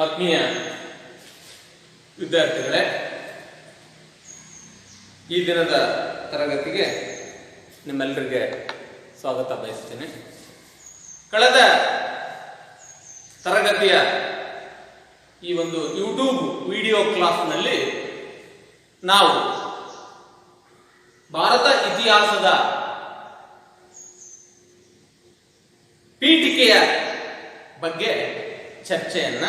ಆತ್ಮೀಯ ವಿದ್ಯಾರ್ಥಿಗಳೇ, ಈ ದಿನದ ತರಗತಿಗೆ ನಿಮ್ಮೆಲ್ಲರಿಗೆ ಸ್ವಾಗತ ಬಯಸ್ತೀನಿ. ಕಳೆದ ತರಗತಿಯ ಈ ಒಂದು ಯೂಟ್ಯೂಬ್ ವಿಡಿಯೋ ಕ್ಲಾಸ್ನಲ್ಲಿ ನಾವು ಭಾರತ ಇತಿಹಾಸದ ಪೀಠಿಕೆಯ ಬಗ್ಗೆ ಚರ್ಚೆಯನ್ನ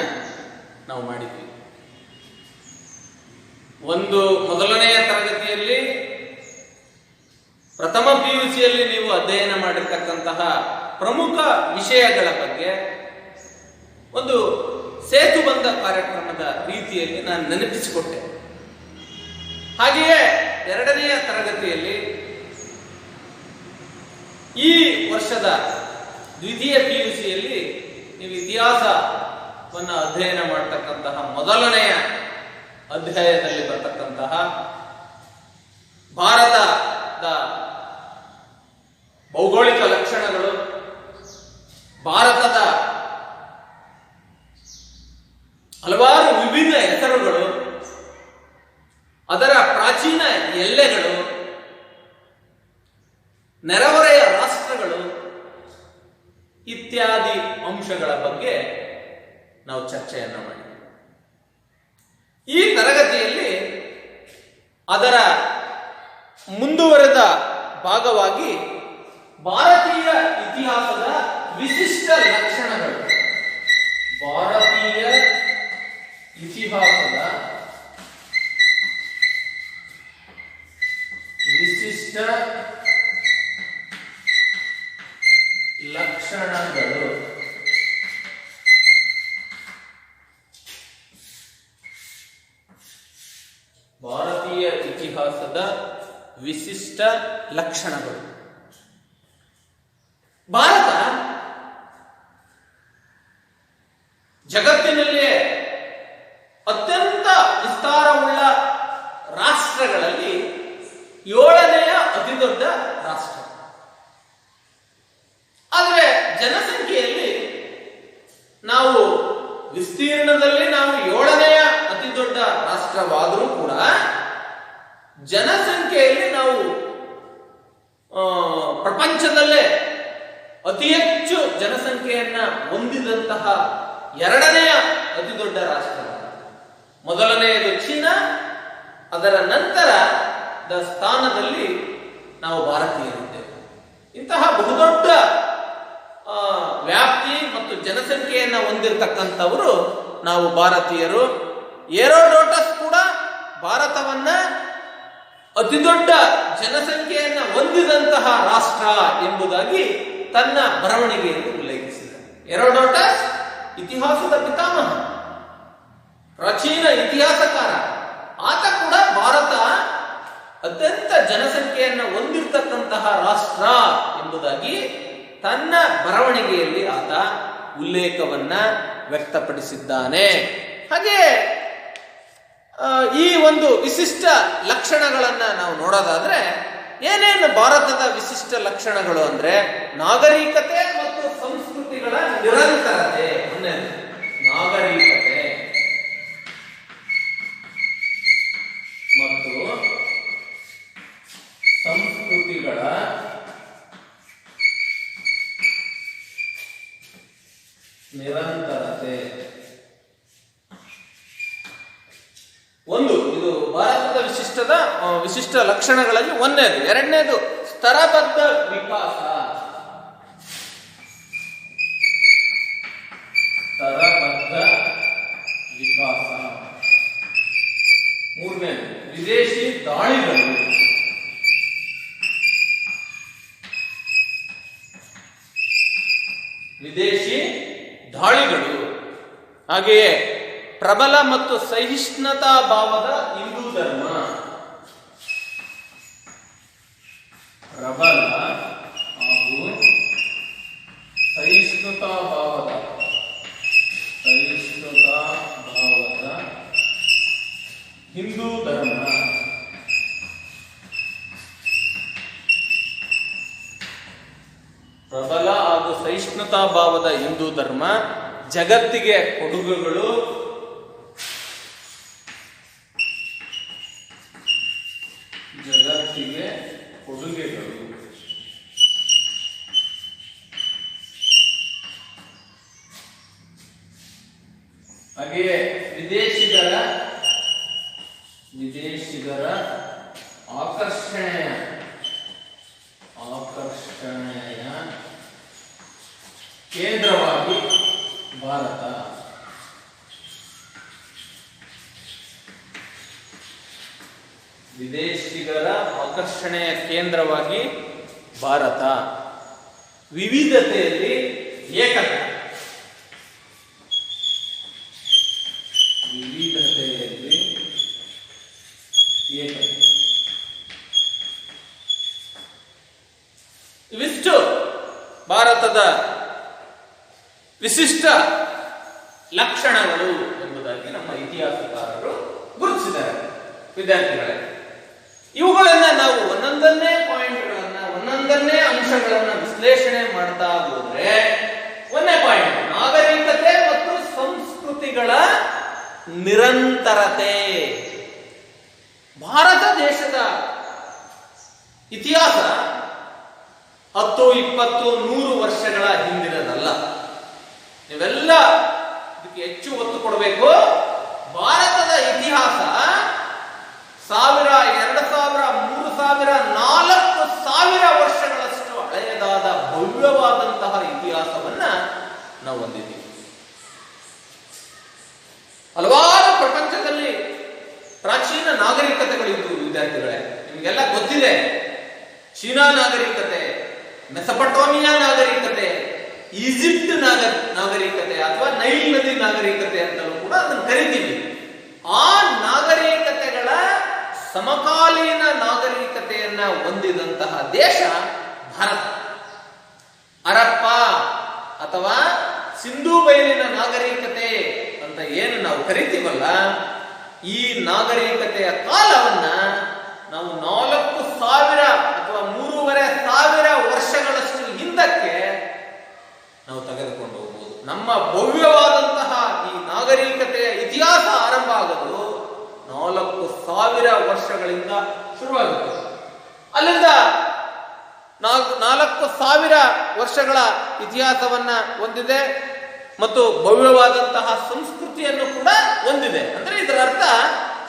ನಾವು ಮಾಡಿದ್ವಿ. ಮೊದಲನೆಯ ತರಗತಿಯಲ್ಲಿ ಪ್ರಥಮ PUCಯಲ್ಲಿ ನೀವು ಅಧ್ಯಯನ ಮಾಡಿರ್ತಕ್ಕಂತಹ ಪ್ರಮುಖ ವಿಷಯಗಳ ಬಗ್ಗೆ ಒಂದು ಸೇತುಬಂಧ ಕಾರ್ಯಕ್ರಮದ ರೀತಿಯಲ್ಲಿ ನಾನು ನೆನಪಿಸಿಕೊಟ್ಟೆ. ಹಾಗೆಯೇ ಎರಡನೆಯ ತರಗತಿಯಲ್ಲಿ ಈ ವರ್ಷದ ದ್ವಿತೀಯ PUCಯಲ್ಲಿ ನೀವು ಇತಿಹಾಸವನ್ನು ಅಧ್ಯಯನ ಮಾಡತಕ್ಕಂತಹ ಮೊದಲನೆಯ ಅಧ್ಯಾಯದಲ್ಲಿ ಬರ್ತಕ್ಕಂತಹ ಭಾರತದ ಭೌಗೋಳಿಕ ಲಕ್ಷಣಗಳು, ಭಾರತದ ಹಲವಾರು ವಿಭಿನ್ನ ಹೆಸರುಗಳು, ಅದರ ಪ್ರಾಚೀನ ಎಲ್ಲೆಗಳು, ನೆರೆಹೊರೆಯ ರಾಷ್ಟ್ರಗಳು ಇತ್ಯಾದಿ ಅಂಶಗಳ ಬಗ್ಗೆ ನಾವು ಚರ್ಚೆಯನ್ನು ಮಾಡಿದ್ದೇವೆ. ಈ ತರಗತಿಯಲ್ಲಿ ಅದರ ಮುಂದುವರೆದ ಭಾಗವಾಗಿ ಭಾರತೀಯ ಇತಿಹಾಸದ ವಿಶಿಷ್ಟ ಲಕ್ಷಣಗಳು, ಭಾರತೀಯ ಇತಿಹಾಸದ ವಿಶಿಷ್ಟ ಲಕ್ಷಣಗಳು, ಭಾರತೀಯ ಇತಿಹಾಸದ ವಿಶಿಷ್ಟ ಲಕ್ಷಣಗಳು. ಭಾರತ ಜಗತ್ತಿನಲ್ಲಿಯೇ ಅತ್ಯಂತ ವಿಸ್ತಾರವುಳ್ಳ ರಾಷ್ಟ್ರಗಳಲ್ಲಿ 7ನೇಯ ಅತಿ ದೊಡ್ಡ ರಾಷ್ಟ್ರ. ಆದರೆ ಜನಸಂಖ್ಯೆಯಲ್ಲಿ ನಾವು ವಿಸ್ತೀರ್ಣದಲ್ಲಿ ನಾವು 7ನೇಯ ಅತಿ ದೊಡ್ಡ ರಾಷ್ಟ್ರವಾದರೂ ಕೂಡ ಜನಸಂಖ್ಯೆಯಲ್ಲಿ ನಾವು ಪ್ರಪಂಚದಲ್ಲೇ ಅತಿ ಹೆಚ್ಚು ಜನಸಂಖ್ಯೆಯನ್ನ ಹೊಂದಿದಂತಹ 2ನೇಯ ಅತಿ ದೊಡ್ಡ ರಾಷ್ಟ್ರ. ಮೊದಲನೆಯದು ಚೀನಾ, ಅದರ ನಂತರದ ಸ್ಥಾನದಲ್ಲಿ ನಾವು ಭಾರತೀಯರಿದ್ದೇವೆ. ಇಂತಹ ಬಹುದೊಡ್ಡ ವ್ಯಾಪ್ತಿ ಮತ್ತು ಜನಸಂಖ್ಯೆಯನ್ನು ಹೊಂದಿರತಕ್ಕಂಥವರು ನಾವು ಭಾರತೀಯರು. ಹೆರೋಡೋಟಸ್ ಕೂಡ ಭಾರತವನ್ನ ಅತಿ ದೊಡ್ಡ ಜನಸಂಖ್ಯೆಯನ್ನು ಹೊಂದಿದಂತಹ ರಾಷ್ಟ್ರ ಎಂಬುದಾಗಿ ತನ್ನ ಬರವಣಿಗೆಯಲ್ಲಿ ಉಲ್ಲೇಖಿಸಿದ ಹೆರೋಡೋಟಸ್ ಇತಿಹಾಸದ ಪಿತಾಮಹ, ಪ್ರಾಚೀನ ಇತಿಹಾಸಕಾರ. ಆತ ಕೂಡ ಭಾರತ ಅತ್ಯಂತ ಜನಸಂಖ್ಯೆಯನ್ನು ಹೊಂದಿರತಕ್ಕಂತಹ ರಾಷ್ಟ್ರ ಎಂಬುದಾಗಿ ತನ್ನ ಬರವಣಿಗೆಯಲ್ಲಿ ಆತ ಉಲ್ಲೇಖವನ್ನ ವ್ಯಕ್ತಪಡಿಸಿದ್ದಾನೆ. ಹಾಗೆ ಈ ಒಂದು ವಿಶಿಷ್ಟ ಲಕ್ಷಣಗಳನ್ನ ನಾವು ನೋಡೋದಾದ್ರೆ ಏನೇನು ಭಾರತದ ವಿಶಿಷ್ಟ ಲಕ್ಷಣಗಳು ಅಂದ್ರೆ ನಾಗರಿಕತೆ ಮತ್ತು ಸಂಸ್ಕೃತಿಗಳ ನಿರಂತರತೆ. ನಾಗರಿಕತೆ ಮತ್ತು ಸಂಸ್ಕೃತಿಗಳ ನಿರಂತರತೆ ಇದು ಭಾರತದ ವಿಶಿಷ್ಟ ಲಕ್ಷಣಗಳಲ್ಲಿ ಒಂದನೇದು. ಎರಡನೇದು ಸ್ತರಬದ್ಧ ವಿಕಾಸ. ಮೂರನೇದು ವಿದೇಶಿ ದಾಳಿಗಳು. ಹಾಗೆಯೇ ಪ್ರಬಲ ಮತ್ತು ಸಹಿಷ್ಣುತಾ ಭಾವದ ಹಿಂದೂ ಧರ್ಮ. ಪ್ರಬಲ ಹಾಗೂ ಸಹಿಷ್ಣುತಾ ಭಾವದ ಹಿಂದೂ ಧರ್ಮ. ಪ್ರಬಲ ಹಾಗೂ ಸಹಿಷ್ಣುತಾ ಭಾವದ ಹಿಂದೂ ಧರ್ಮ. ಜಗತ್ತಿಗೆ ಕೊಡುಗೆಗಳು, ಜಗತ್ತಿಗೆ ಕೊಡುಗೆಗಳು. ಹಾಗೆಯೇ ವಿದೇಶಿಗರ ಆಕರ್ಷಣೆಯ ಕೇಂದ್ರವಾಗಿ ಭಾರತ. ವಿದೇಶಿಗರ ಆಕರ್ಷಣೆಯ ಕೇಂದ್ರವಾಗಿ ಭಾರತ. ವಿವಿಧತೆಯಲ್ಲಿ ಏಕತೆ. ವಿವಿಧತೆಯಲ್ಲಿ ಏಕತೆ. ಇವಿಷ್ಟು ಭಾರತದ ವಿಶಿಷ್ಟ ಲಕ್ಷಣಗಳು ಎಂಬುದಾಗಿ ನಮ್ಮ ಇತಿಹಾಸಕಾರರು ಗುರುತಿಸಿದ್ದಾರೆ. ವಿದ್ಯಾರ್ಥಿಗಳೇ, ಇವುಗಳನ್ನ ನಾವು ಒಂದೊಂದನ್ನೇ ಪಾಯಿಂಟ್ಗಳನ್ನ, ಒಂದೊಂದನ್ನೇ ಅಂಶಗಳನ್ನ ವಿಶ್ಲೇಷಣೆ ಮಾಡ್ತಾ ಹೋದ್ರೆ, ಒಂದನೇ ಪಾಯಿಂಟ್ ನಾಗರಿಕತೆ ಮತ್ತು ಸಂಸ್ಕೃತಿಗಳ ನಿರಂತರತೆ. ಭಾರತ ದೇಶದ ಇತಿಹಾಸ 10, 20, 100 ವರ್ಷಗಳ ಹಿಂದಿನದಲ್ಲ. ನೀವೆಲ್ಲ ಇದಕ್ಕೆ ಹೆಚ್ಚು ಒತ್ತು ಕೊಡಬೇಕು. ಭಾರತದ ಇತಿಹಾಸ 1000, 2000, 3000, 4000 ವರ್ಷಗಳಷ್ಟು ಹಳೆಯದಾದ ಭವ್ಯವಾದಂತಹ ಇತಿಹಾಸವನ್ನ ನಾವು ಹೊಂದಿದ್ದೀವಿ. ಹಲವಾರು ಪ್ರಪಂಚದಲ್ಲಿ ಪ್ರಾಚೀನ ನಾಗರಿಕತೆಗಳಿದ್ದು ವಿದ್ಯಾರ್ಥಿಗಳೇ, ನಿಮಗೆಲ್ಲ ಗೊತ್ತಿದೆ. ಚೀನಾ ನಾಗರಿಕತೆ, ಮೆಸೊಪಟೋಮಿಯಾ ನಾಗರಿಕತೆ, ಈಜಿಪ್ಟ್ ನಾಗರಿಕತೆ ಅಥವಾ ನೈಲ್ ನದಿ ನಾಗರಿಕತೆ ಅಂತಲೂ ಕೂಡ ಅದನ್ನು ಕರಿತೀವಿ. ಆ ನಾಗರಿಕತೆಗಳ ಸಮಕಾಲೀನ ನಾಗರಿಕತೆಯನ್ನ ಹೊಂದಿದಂತಹ ದೇಶ ಭಾರತ. ಹರಪ್ಪ ಅಥವಾ ಸಿಂಧೂ ಬಯಲಿನ ನಾಗರಿಕತೆ ಅಂತ ಏನು ನಾವು ಕರಿತೀವಲ್ಲ, ಈ ನಾಗರಿಕತೆಯ ಕಾಲವನ್ನ ನಾವು 4000 ಅಥವಾ 3500 ವರ್ಷಗಳಷ್ಟು ಹಿಂದಕ್ಕೆ ನಾವು ತೆಗೆದುಕೊಂಡು ಹೋಗ್ಬೋದು. ನಮ್ಮ ಭವ್ಯವಾದಂತಹ ಈ ನಾಗರಿಕತೆಯ ಇತಿಹಾಸ ಆರಂಭ ಆಗೋದು 4000 ವರ್ಷಗಳಿಂದ ಶುರುವಾಗುತ್ತೆ. ಅಲ್ಲಿಂದ 4000 ವರ್ಷಗಳ ಇತಿಹಾಸವನ್ನ ಹೊಂದಿದೆ ಮತ್ತು ಭವ್ಯವಾದಂತಹ ಸಂಸ್ಕೃತಿಯನ್ನು ಕೂಡ ಹೊಂದಿದೆ. ಅಂದ್ರೆ ಇದರ ಅರ್ಥ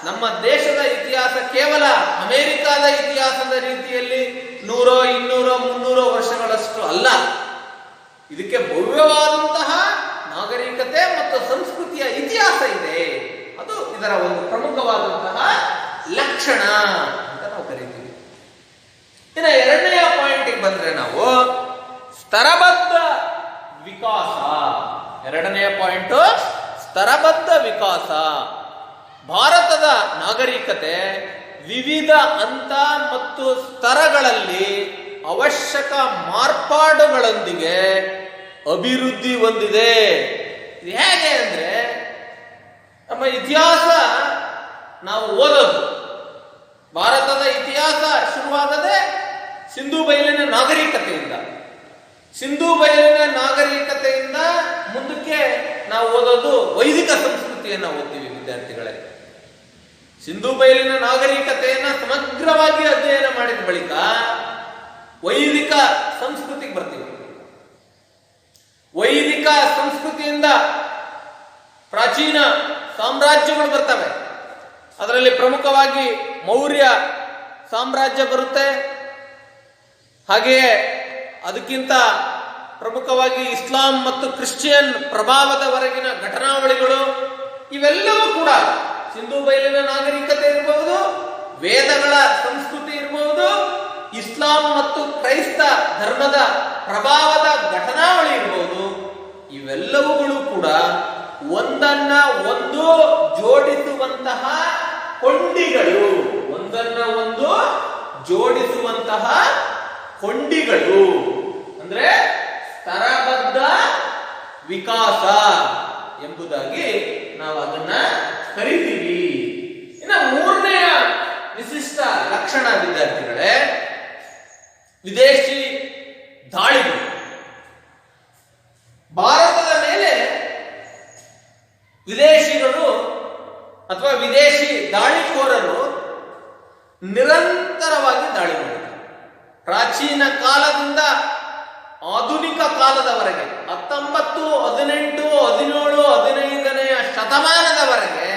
ನಮ್ಮ ದೇಶದ ಇತಿಹಾಸ ಕೇವಲ ಅಮೆರಿಕಾದ ಇತಿಹಾಸದ ರೀತಿಯಲ್ಲಿ 100, 200, 300 ವರ್ಷಗಳಷ್ಟು ಅಲ್ಲ. ಇದಕ್ಕೆ ಭವ್ಯವಾದಂತಹ ನಾಗರಿಕತೆ ಮತ್ತು ಸಂಸ್ಕೃತಿಯ ಇತಿಹಾಸ ಇದೆ. ಅದು ಇದರ ಒಂದು ಪ್ರಮುಖವಾದಂತಹ ಲಕ್ಷಣ ಅಂತ ನಾವು ಕರಿತೀವಿ. ಇನ್ನು ಎರಡನೆಯ ಪಾಯಿಂಟಿಗೆ ಬಂದ್ರೆ ನಾವು ಸ್ತರಬದ್ಧ ವಿಕಾಸ. ಎರಡನೆಯ ಪಾಯಿಂಟ್ ಸ್ತರಬದ್ಧ ವಿಕಾಸ. ಭಾರತದ ನಾಗರಿಕತೆ ವಿವಿಧ ಹಂತ ಮತ್ತು ಸ್ತರಗಳಲ್ಲಿ ಅವಶ್ಯಕ ಮಾರ್ಪಾಡುಗಳೊಂದಿಗೆ ಅಭಿವೃದ್ಧಿ ಹೊಂದಿದೆ. ಇದು ಹೇಗೆ ಅಂದ್ರೆ, ನಮ್ಮ ಇತಿಹಾಸ ನಾವು ಓದೋದು, ಭಾರತದ ಇತಿಹಾಸ ಶುರುವಾಗದೆ ಸಿಂಧೂ ಬಯಲಿನ ನಾಗರಿಕತೆಯಿಂದ. ಸಿಂಧೂ ಬಯಲಿನ ನಾಗರಿಕತೆಯಿಂದ ಮುಂದಕ್ಕೆ ನಾವು ಓದೋದು ವೈದಿಕ ಸಂಸ್ಕೃತಿಯನ್ನು ಓದ್ತೀವಿ ವಿದ್ಯಾರ್ಥಿಗಳೇ. ಸಿಂಧೂ ಬಯಲಿನ ನಾಗರಿಕತೆಯನ್ನ ಸಮಗ್ರವಾಗಿ ಅಧ್ಯಯನ ಮಾಡಿದ ಬಳಿಕ ವೈದಿಕ ಸಂಸ್ಕೃತಿಗೆ ಬರ್ತೀವಿ. ವೈದಿಕ ಸಂಸ್ಕೃತಿಯಿಂದ ಪ್ರಾಚೀನ ಸಾಮ್ರಾಜ್ಯಗಳು ಬರ್ತವೆ. ಅದರಲ್ಲಿ ಪ್ರಮುಖವಾಗಿ ಮೌರ್ಯ ಸಾಮ್ರಾಜ್ಯ ಬರುತ್ತೆ. ಹಾಗೆಯೇ ಅದಕ್ಕಿಂತ ಪ್ರಮುಖವಾಗಿ ಇಸ್ಲಾಂ ಮತ್ತು ಕ್ರಿಶ್ಚಿಯನ್ ಪ್ರಭಾವದವರೆಗಿನ ಘಟನಾವಳಿಗಳು, ಇವೆಲ್ಲವೂ ಕೂಡ ಸಿಂಧೂ ಬಯಲಿನ ನಾಗರಿಕತೆ ಇರಬಹುದು, ವೇದಗಳ ಸಂಸ್ಕೃತಿ ಇರಬಹುದು, ಇಸ್ಲಾಂ ಮತ್ತು ಕ್ರೈಸ್ತ ಧರ್ಮದ ಪ್ರಭಾವದ ಘಟನಾವಳಿ ಇರಬಹುದು. ಇವೆಲ್ಲವುಗಳು ಕೂಡ ಒಂದನ್ನ ಒಂದು ಜೋಡಿಸುವಂತಹ ಕೊಂಡಿಗಳು. ಒಂದನ್ನ ಒಂದು ಜೋಡಿಸುವಂತಹ ಕೊಂಡಿಗಳು ಅಂದ್ರೆ ಸ್ತರಬದ್ಧ ವಿಕಾಸ ಎಂಬುದಾಗಿ ನಾವು ಅದನ್ನ ಕರಿತೀವಿ. ಇನ್ನು ಮೂರನೆಯ ವಿಶಿಷ್ಟ ಲಕ್ಷಣ ವಿದ್ಯಾರ್ಥಿಗಳೇ, ವಿದೇಶಿ ದಾಳಿಗಳು. ಭಾರತದ ಮೇಲೆ ವಿದೇಶಿಗಳು ಅಥವಾ ವಿದೇಶಿ ದಾಳಿಕೋರರು ನಿರಂತರವಾಗಿ ದಾಳಿ ಮಾಡಿದರು. ಪ್ರಾಚೀನ ಕಾಲದಿಂದ ಆಧುನಿಕ ಕಾಲದವರೆಗೆ 19, 18, 17, 15ನೇ ಶತಮಾನದವರೆಗೆ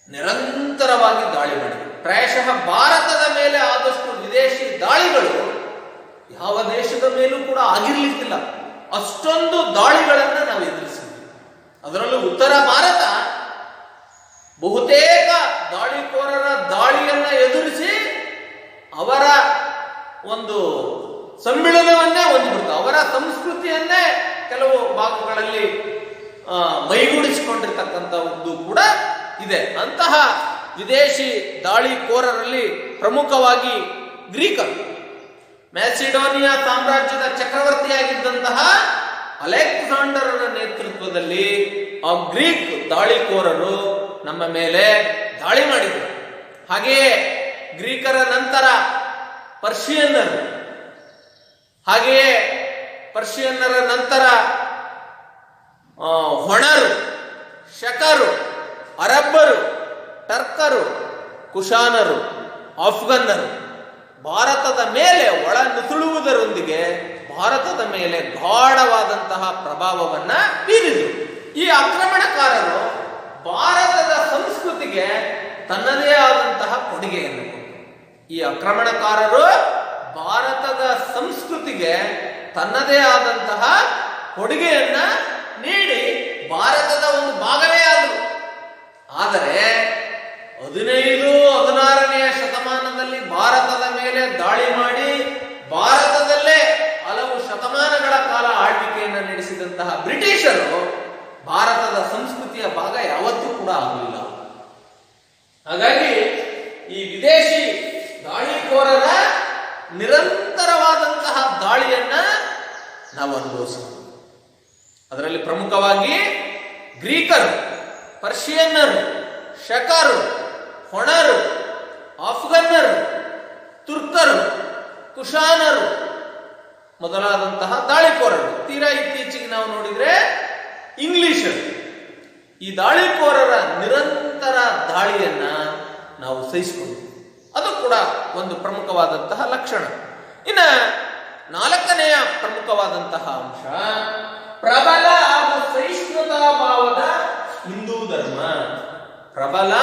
ನಿರಂತರವಾಗಿ ದಾಳಿ ಮಾಡಿದರು. ಪ್ರಾಯಶಃ ಭಾರತದ ಮೇಲೆ ಆದಷ್ಟು ವಿದೇಶಿ ದಾಳಿಗಳು ಯಾವ ದೇಶದ ಮೇಲೂ ಕೂಡ ಆಗಿರ್ಲಿಕ್ಕಿಲ್ಲ. ಅಷ್ಟೊಂದು ದಾಳಿಗಳನ್ನು ನಾವು ಎದುರಿಸಿದ್ವಿ. ಅದರಲ್ಲೂ ಉತ್ತರ ಭಾರತ ಬಹುತೇಕ ದಾಳಿಕೋರರ ದಾಳಿಯನ್ನ ಎದುರಿಸಿ ಅವರ ಒಂದು ಸಮ್ಮಿಳನವನ್ನೇ ಹೊಂದಿಬಿಡ್ತು. ಅವರ ಸಂಸ್ಕೃತಿಯನ್ನೇ ಕೆಲವು ಭಾಗಗಳಲ್ಲಿ ಮೈಗೂಡಿಸಿಕೊಂಡಿರ್ತಕ್ಕಂಥದ್ದು ಕೂಡ ಇದೆ. ಅಂತಹ ವಿದೇಶಿ ದಾಳಿಕೋರರಲ್ಲಿ ಪ್ರಮುಖವಾಗಿ ಗ್ರೀಕರು. ಮ್ಯಾಸಿಡೋನಿಯಾ ಸಾಮ್ರಾಜ್ಯದ ಚಕ್ರವರ್ತಿಯಾಗಿದ್ದಂತಹ ಅಲೆಕ್ಸಾಂಡರನ ನೇತೃತ್ವದಲ್ಲಿ ಆ ಗ್ರೀಕ್ ದಾಳಿಕೋರರು ನಮ್ಮ ಮೇಲೆ ದಾಳಿ ಮಾಡಿದರು. ಹಾಗೆಯೇ ಗ್ರೀಕರ ನಂತರ ಪರ್ಷಿಯನ್ನರು, ಹಾಗೆಯೇ ಪರ್ಷಿಯನ್ನರ ನಂತರ ಹೊಣರು, ಶಕರು, ಅರಬ್ಬರು, ಟರ್ಕರು, ಕುಶಾನರು, ಆಫ್ಘನ್ನರು ಭಾರತದ ಮೇಲೆ ಒಳ ನುಸುಳುವುದರೊಂದಿಗೆ ಭಾರತದ ಮೇಲೆ ಗಾಢವಾದಂತಹ ಪ್ರಭಾವವನ್ನ ಬೀರಿದರು. ಈ ಆಕ್ರಮಣಕಾರರು ಭಾರತದ ಸಂಸ್ಕೃತಿಗೆ ತನ್ನದೇ ಆದಂತಹ ಕೊಡುಗೆಯನ್ನು ಕೊಟ್ಟರು. ಈ ಆಕ್ರಮಣಕಾರರು ಭಾರತದ ಸಂಸ್ಕೃತಿಗೆ ತನ್ನದೇ ಆದಂತಹ ಕೊಡುಗೆಯನ್ನ ನೀಡಿ ಭಾರತದ ಒಂದು ಭಾಗವೇ ಆದರು. ಆದರೆ 15, 16ನೇ ಶತಮಾನದಲ್ಲಿ ಭಾರತದ ಮೇಲೆ ದಾಳಿ ಮಾಡಿ ಭಾರತದಲ್ಲೇ ಹಲವು ಶತಮಾನಗಳ ಕಾಲ ಆಳ್ವಿಕೆಯನ್ನು ನಡೆಸಿದಂತಹ ಬ್ರಿಟಿಷರು ಭಾರತದ ಸಂಸ್ಕೃತಿಯ ಭಾಗ ಯಾವತ್ತೂ ಕೂಡ ಆಗಲಿಲ್ಲ. ಹಾಗಾಗಿ ಈ ವಿದೇಶಿ ದಾಳಿಕೋರರ ನಿರಂತರವಾದಂತಹ ದಾಳಿಯನ್ನ ನಾವು ಅನುಭವಿಸಬಹುದು. ಅದರಲ್ಲಿ ಪ್ರಮುಖವಾಗಿ ಗ್ರೀಕರು, ಪರ್ಷಿಯನ್ನರು, ಶಕರು, ಹೊಣರು, ಆಫ್ಘನ್ನರು, ತುರ್ಕರು, ಕುಶಾನರು ಮೊದಲಾದಂತಹ ದಾಳಿಕೋರರು. ತೀರಾ ಇತ್ತೀಚೆಗೆ ನಾವು ನೋಡಿದ್ರೆ ಇಂಗ್ಲಿಷರು. ಈ ದಾಳಿಕೋರರ ನಿರಂತರ ದಾಳಿಯನ್ನ ನಾವು ಸಹಿಸಿಕೊಂಡ್ವಿ. ಅದು ಕೂಡ ಒಂದು ಪ್ರಮುಖವಾದಂತಹ ಲಕ್ಷಣ. ಇನ್ನು 4ನೆಯ ಪ್ರಮುಖವಾದಂತಹ ಅಂಶ ಪ್ರಬಲ ಹಾಗೂ ಸಹಿಷ್ಣುತಾ ಭಾವದ ಹಿಂದೂ ಧರ್ಮ. ಪ್ರಬಲ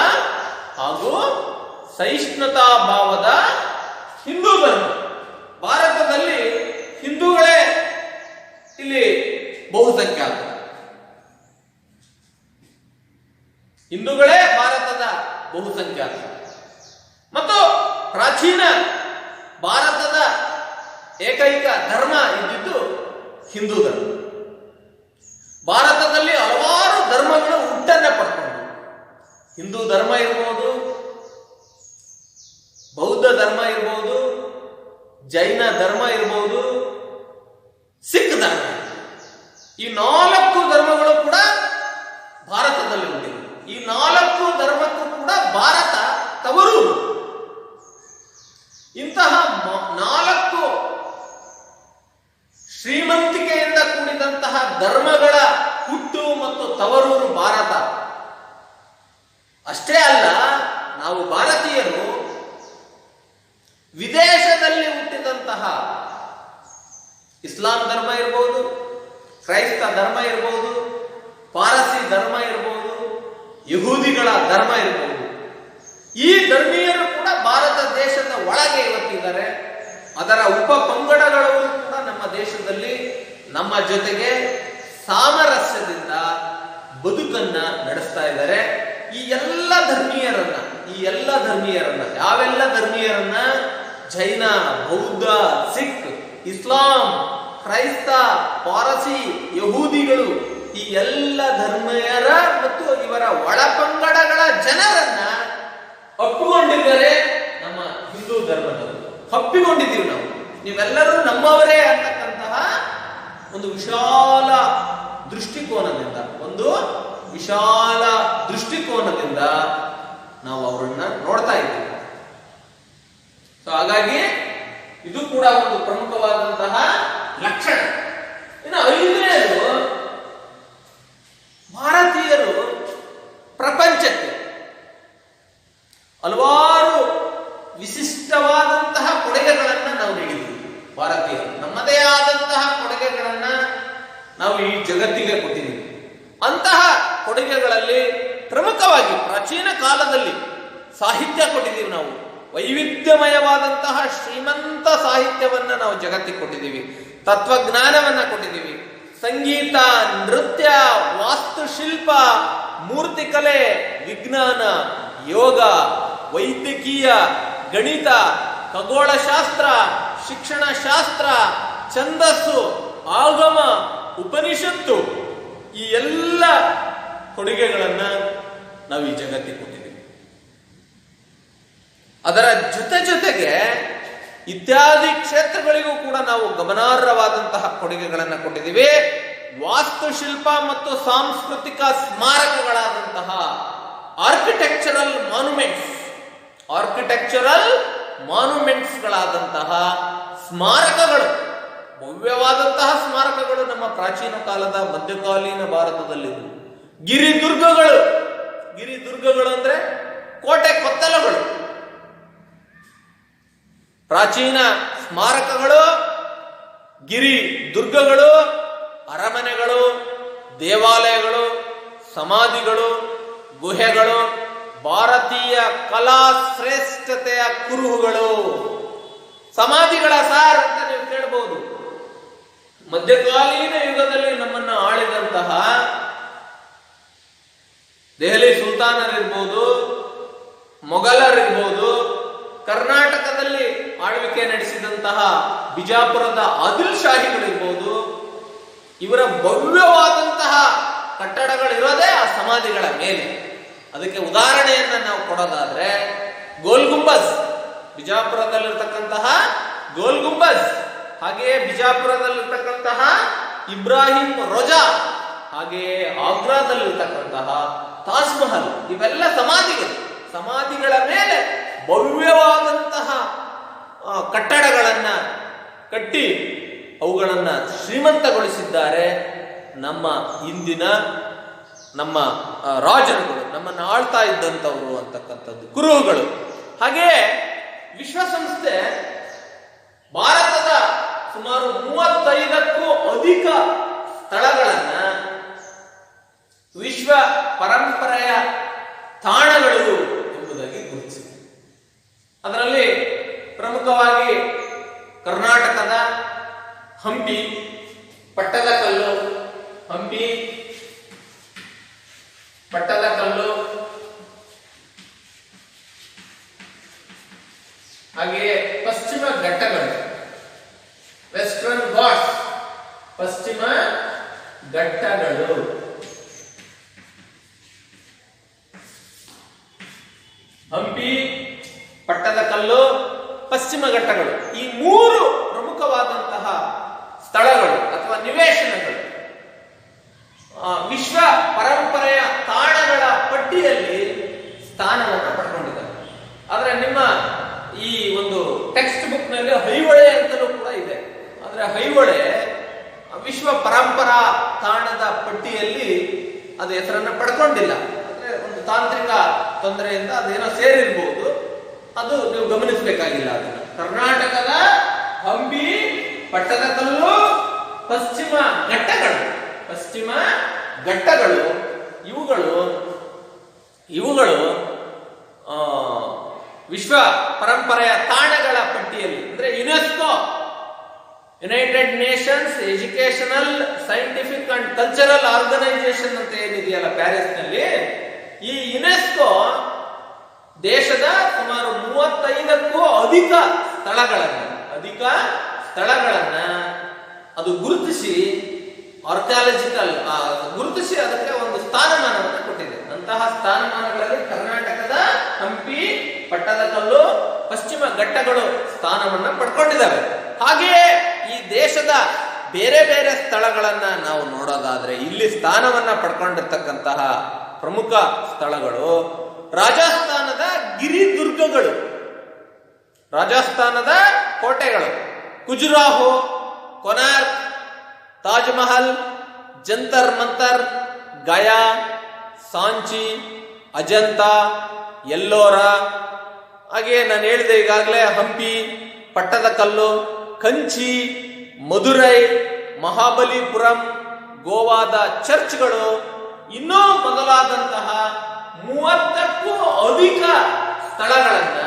ಹಾಗೂ ಸಹಿಷ್ಣುತಾ ಭಾವದ ಹಿಂದೂ ಧರ್ಮ. ಭಾರತದಲ್ಲಿ ಹಿಂದೂಗಳೇ ಇಲ್ಲಿ ಬಹುಸಂಖ್ಯಾತ. ಹಿಂದೂಗಳೇ ಭಾರತದ ಬಹುಸಂಖ್ಯಾತ ಮತ್ತು ಪ್ರಾಚೀನ ಭಾರತದ ಏಕೈಕ ಧರ್ಮ ಇದ್ದಿದ್ದು ಹಿಂದೂ ಧರ್ಮ. ಭಾರತದಲ್ಲಿ ಹಲವಾರು ಧರ್ಮಗಳು ಹುಟ್ಟನ್ನ ಪಡ್ಕೊಂಡು, ಹಿಂದೂ ಧರ್ಮ ಇರ್ಬೋದು, ಬೌದ್ಧ ಧರ್ಮ ಇರ್ಬೋದು, ಜೈನ ಧರ್ಮ ಇರ್ಬೋದು, ಸಿಖ್ ಧರ್ಮ, ಈ 4 ಧರ್ಮಗಳು ಕೂಡ ಭಾರತದಲ್ಲಿ ಹುಟ್ಟಿವೆ. ಈ 4 ಧರ್ಮಕ್ಕೂ ಕೂಡ ಭಾರತ ತವರೂರು. ಇಂತಹ 4 ಶ್ರೀಮಂತಿಕೆಯಿಂದ ಕೂಡಿದಂತಹ ಧರ್ಮಗಳ ಹುಟ್ಟು ಮತ್ತು ತವರೂರು ಭಾರತ. ಅಷ್ಟೇ ಅಲ್ಲ, ನಾವು ಭಾರತೀಯರು ವಿದೇಶದಲ್ಲಿ ಹುಟ್ಟಿದಂತಹ ಇಸ್ಲಾಂ ಧರ್ಮ ಇರಬಹುದು, ಕ್ರೈಸ್ತ ಧರ್ಮ ಇರಬಹುದು, ಪಾರಸಿ ಧರ್ಮ ಇರಬಹುದು, ಯಹೂದಿಗಳ ಧರ್ಮ ಇರಬಹುದು, ಈ ಧರ್ಮೀಯರು ಕೂಡ ಭಾರತ ದೇಶದ ಒಳಗೆ ಇವತ್ತಿದ್ದಾರೆ. ಅದರ ಉಪ ಪಂಗಡಗಳು ಕೂಡ ನಮ್ಮ ದೇಶದಲ್ಲಿ ನಮ್ಮ ಜೊತೆಗೆ ಸಾಮರಸ್ಯದಿಂದ ಬದುಕನ್ನ ನಡೆಸ್ತಾ ಇದ್ದಾರೆ. ಈ ಎಲ್ಲ ಧರ್ಮೀಯರನ್ನ ಯಾವೆಲ್ಲ ಧರ್ಮೀಯರನ್ನ? ಜೈನ, ಬೌದ್ಧ, ಸಿಖ್, ಇಸ್ಲಾಂ, ಕ್ರೈಸ್ತ, ಪಾರಸಿ, ಯಹೂದಿಗಳು, ಈ ಎಲ್ಲ ಧರ್ಮೀಯರ ಮತ್ತು ಇವರ ಒಳಪಂಗಡಗಳ ಜನರನ್ನ ಒಪ್ಪಿಕೊಂಡಿದ್ದಾರೆ ನಮ್ಮ ಹಿಂದೂ ಧರ್ಮದವರು. ಒಪ್ಪಿಕೊಂಡಿದ್ದೀವಿ ನಾವು, ನೀವೆಲ್ಲರೂ ನಮ್ಮವರೇ ಅಂತಕ್ಕಂತಹ ಒಂದು ವಿಶಾಲ ದೃಷ್ಟಿಕೋನದಿಂದ ನಾವು ಅವರನ್ನ ನೋಡ್ತಾ ಇದ್ದೀವಿ. ಸೊ ಹಾಗಾಗಿ ಇದು ಕೂಡ ಒಂದು ಪ್ರಮುಖವಾದಂತಹ ಲಕ್ಷಣ. ಇನ್ನು 5ನೇದು, ಭಾರತೀಯರು ನಾವು ಈ ಜಗತ್ತಿಗೆ ಕೊಟ್ಟಿದ್ದೀವಿ. ಅಂತಹ ಕೊಡುಗೆಗಳಲ್ಲಿ ಪ್ರಮುಖವಾಗಿ ಪ್ರಾಚೀನ ಕಾಲದಲ್ಲಿ ಸಾಹಿತ್ಯ ಕೊಟ್ಟಿದ್ದೀವಿ. ನಾವು ವೈವಿಧ್ಯಮಯವಾದಂತಹ ಶ್ರೀಮಂತ ಸಾಹಿತ್ಯವನ್ನ ನಾವು ಜಗತ್ತಿಗೆ ಕೊಟ್ಟಿದ್ದೀವಿ. ತತ್ವಜ್ಞಾನವನ್ನ ಕೊಟ್ಟಿದ್ದೀವಿ. ಸಂಗೀತ, ನೃತ್ಯ, ವಾಸ್ತುಶಿಲ್ಪ, ಮೂರ್ತಿಕಲೆ, ವಿಜ್ಞಾನ, ಯೋಗ, ವೈದ್ಯಕೀಯ, ಗಣಿತ, ಖಗೋಳಶಾಸ್ತ್ರ, ಶಿಕ್ಷಣ ಶಾಸ್ತ್ರ, ಛಂದಸ್ಸು, ಆಗಮ, ಉಪನಿಷತ್ತು, ಈ ಎಲ್ಲ ಕೊಡುಗೆಗಳನ್ನ ನಾವು ಈ ಜಗತ್ತಿಗೆ ಕೊಟ್ಟಿದ್ದೀವಿ. ಅದರ ಜೊತೆಗೆ ಇತ್ಯಾದಿ ಕ್ಷೇತ್ರಗಳಿಗೂ ಕೂಡ ನಾವು ಗಮನಾರ್ಹವಾದಂತಹ ಕೊಡುಗೆಗಳನ್ನು ಕೊಟ್ಟಿದ್ದೀವಿ. ವಾಸ್ತುಶಿಲ್ಪ ಮತ್ತು ಸಾಂಸ್ಕೃತಿಕ ಸ್ಮಾರಕಗಳಾದಂತಹ ಆರ್ಕಿಟೆಕ್ಚರಲ್ ಮಾನ್ಯುಮೆಂಟ್ಸ್ಗಳಾದಂತಹ ಸ್ಮಾರಕಗಳು, ಭವ್ಯವಾದಂತಹ ಸ್ಮಾರಕಗಳು ನಮ್ಮ ಪ್ರಾಚೀನ ಕಾಲದ ಮಧ್ಯಕಾಲೀನ ಭಾರತದಲ್ಲಿದ್ದವು. ಗಿರಿದುರ್ಗಗಳು ಅಂದ್ರೆ ಕೋಟೆ ಕೊತ್ತಲಗಳು. ಪ್ರಾಚೀನ ಸ್ಮಾರಕಗಳು, ಗಿರಿ ದುರ್ಗಗಳು, ಅರಮನೆಗಳು, ದೇವಾಲಯಗಳು, ಸಮಾಧಿಗಳು, ಗುಹೆಗಳು, ಭಾರತೀಯ ಕಲಾ ಶ್ರೇಷ್ಠತೆಯ ಕುರುಹುಗಳು. ಸಮಾಧಿಗಳ ಸಾರ್ ಅಂತ ನೀವು ಕೇಳಬಹುದು. ಮಧ್ಯಕಾಲೀನ ಯುಗದಲ್ಲಿ ನಮ್ಮನ್ನು ಆಳಿದಂತಹ ದೆಹಲಿ ಸುಲ್ತಾನರಿರ್ಬೋದು, ಮೊಘಲರಿರ್ಬೋದು, ಕರ್ನಾಟಕದಲ್ಲಿ ಆಳ್ವಿಕೆ ನಡೆಸಿದಂತಹ ಬಿಜಾಪುರದ ಆದಿಲ್ ಶಾಹಿಗಳಿರ್ಬೋದು, ಇವರ ಭವ್ಯವಾದಂತಹ ಕಟ್ಟಡಗಳಿರೋದೇ ಆ ಸಮಾಧಿಗಳ ಮೇಲೆ. ಅದಕ್ಕೆ ಉದಾಹರಣೆಯನ್ನ ನಾವು ಕೊಡೋದಾದ್ರೆ ಗೋಲ್ ಗುಂಬಜ್, ಬಿಜಾಪುರದಲ್ಲಿರ್ತಕ್ಕಂತಹ ಗೋಲ್ ಗುಂಬಜ್, ಹಾಗೆಯೇ ಬಿಜಾಪುರದಲ್ಲಿರ್ತಕ್ಕಂತಹ ಇಬ್ರಾಹಿಂ ರೋಜಾ, ಹಾಗೆಯೇ ಆಗ್ರಾದಲ್ಲಿರ್ತಕ್ಕಂತಹ ತಾಜ್ ಮಹಲ್, ಇವೆಲ್ಲ ಸಮಾಧಿಗಳ ಮೇಲೆ ಭವ್ಯವಾದಂತಹ ಕಟ್ಟಡಗಳನ್ನ ಕಟ್ಟಿ ಅವುಗಳನ್ನ ಶ್ರೀಮಂತಗೊಳಿಸಿದ್ದಾರೆ ನಮ್ಮ ರಾಜರುಗಳು, ನಮ್ಮನ್ನು ಆಳ್ತಾ ಇದ್ದಂಥವ್ರು ಅಂತಕ್ಕಂಥದ್ದು ಕುರುಹುಗಳು. ಹಾಗೆಯೇ ವಿಶ್ವಸಂಸ್ಥೆ ಭಾರತದ ಸುಮಾರು 35ಕ್ಕೂ ಅಧಿಕ ಸ್ಥಳಗಳನ್ನ ವಿಶ್ವ ಪರಂಪರೆಯ ತಾಣಗಳು ಎಂಬುದಾಗಿ ಗುರುತಿಸಿದೆ. ಅದರಲ್ಲಿ ಪ್ರಮುಖವಾಗಿ ಕರ್ನಾಟಕದ ಹಂಪಿ, ಪಟ್ಟದಕಲ್ಲು, ಹಾಗೆಯೇ ಪಶ್ಚಿಮ ಘಟ್ಟಗಳು, ವೆಸ್ಟರ್ನ್ ಘಾಟ್ಸ್, ಪಶ್ಚಿಮ ಘಟ್ಟಗಳು, ಹಂಪಿ, ಪಟ್ಟದಕಲ್ಲು, ಪಶ್ಚಿಮ ಘಟ್ಟಗಳು, ಈ 3 ಪ್ರಮುಖವಾದಂತಹ ಸ್ಥಳಗಳು ಅಥವಾ ನಿವೇಶನಗಳು ವಿಶ್ವ ಪರಂಪರೆಯ ತಾಣಗಳ ಪಟ್ಟಿಯಲ್ಲಿ ಸ್ಥಾನವನ್ನು ಪಡ್ಕೊಂಡಿದ್ದಾರೆ. ಆದ್ರೆ ನಿಮ್ಮ ಈ ಒಂದು ಟೆಕ್ಸ್ಟ್ ಬುಕ್ ನಲ್ಲಿ ಐಹೊಳೆ ಅಂತಲೂ ಕೂಡ ಇದೆ. ಆದ್ರೆ ಐಹೊಳೆ ವಿಶ್ವ ಪರಂಪರಾ ತಾಣದ ಪಟ್ಟಿಯಲ್ಲಿ ಅದು ಹೆಸರನ್ನ ಪಡ್ಕೊಂಡಿಲ್ಲ. ಅಂದ್ರೆ ಒಂದು ತಾಂತ್ರಿಕ ತೊಂದರೆಯಿಂದ ಅದೇನೋ ಸೇರಿರ್ಬಹುದು, ಅದು ನೀವು ಗಮನಿಸಬೇಕಾಗಿಲ್ಲ. ಅದನ್ನ ಕರ್ನಾಟಕದ ಹಂಪಿ, ಪಟ್ಟದಕಲ್ಲು, ಪಶ್ಚಿಮ ಘಟ್ಟಗಳು ಇವುಗಳು ವಿಶ್ವ ಪರಂಪರೆಯ ತಾಣಗಳ ಪಟ್ಟಿಯಲ್ಲಿ, ಅಂದ್ರೆ UNESCO, united nations educational, scientific and cultural organisation ಅಂತ ಏನಿದೆಯಲ್ಲ ಪ್ಯಾರಿಸ್ ನಲ್ಲಿ, ಈ ಯುನೆಸ್ಕೋ ದೇಶದ ಸುಮಾರು 35ಕ್ಕೂ ಅಧಿಕ ಸ್ಥಳಗಳನ್ನ ಅದು ಗುರುತಿಸಿ ಗುರುತಿಸಿ ಅದಕ್ಕೆ ಒಂದು ಸ್ಥಾನಮಾನವನ್ನು ಕೊಟ್ಟಿದೆ. ಅಂತಹ ಸ್ಥಾನಮಾನಗಳಲ್ಲಿ ಕರ್ನಾಟಕದ ಹಂಪಿ, ಪಟ್ಟದಕಲ್ಲು, ಪಶ್ಚಿಮ ಘಟ್ಟಗಳು ಸ್ಥಾನವನ್ನ ಪಡ್ಕೊಂಡಿದ್ದಾವೆ. ಹಾಗೆಯೇ ಈ ದೇಶದ ಬೇರೆ ಬೇರೆ ಸ್ಥಳಗಳನ್ನ ನಾವು ನೋಡೋದಾದ್ರೆ ಇಲ್ಲಿ ಸ್ಥಾನವನ್ನ ಪಡ್ಕೊಂಡಿರ್ತಕ್ಕಂತಹ ಪ್ರಮುಖ ಸ್ಥಳಗಳು ರಾಜಸ್ಥಾನದ ಗಿರಿದುರ್ಗಗಳು, ರಾಜಸ್ಥಾನದ ಕೋಟೆಗಳು, ಖುಜುರಾಹೋ, ಕೊನಾರ್ಕ್, ತಾಜ್ ಮಹಲ್, ಜಂತರ್ ಮಂತರ್, ಗಯಾ, ಸಾಂಚಿ, ಅಜಂತ, ಎಲ್ಲೋರ, ಹಾಗೆ ನಾನು ಹೇಳಿದೆ ಈಗಾಗಲೇ ಹಂಪಿ, ಪಟ್ಟದಕಲ್ಲು, ಕಂಚಿ, ಮಧುರೈ, ಮಹಾಬಲಿಪುರಂ, ಗೋವಾದ ಚರ್ಚ್ಗಳು, ಇನ್ನೂ ಮೊದಲಾದಂತಹ 30ಕ್ಕೂ ಅಧಿಕ ಸ್ಥಳಗಳನ್ನ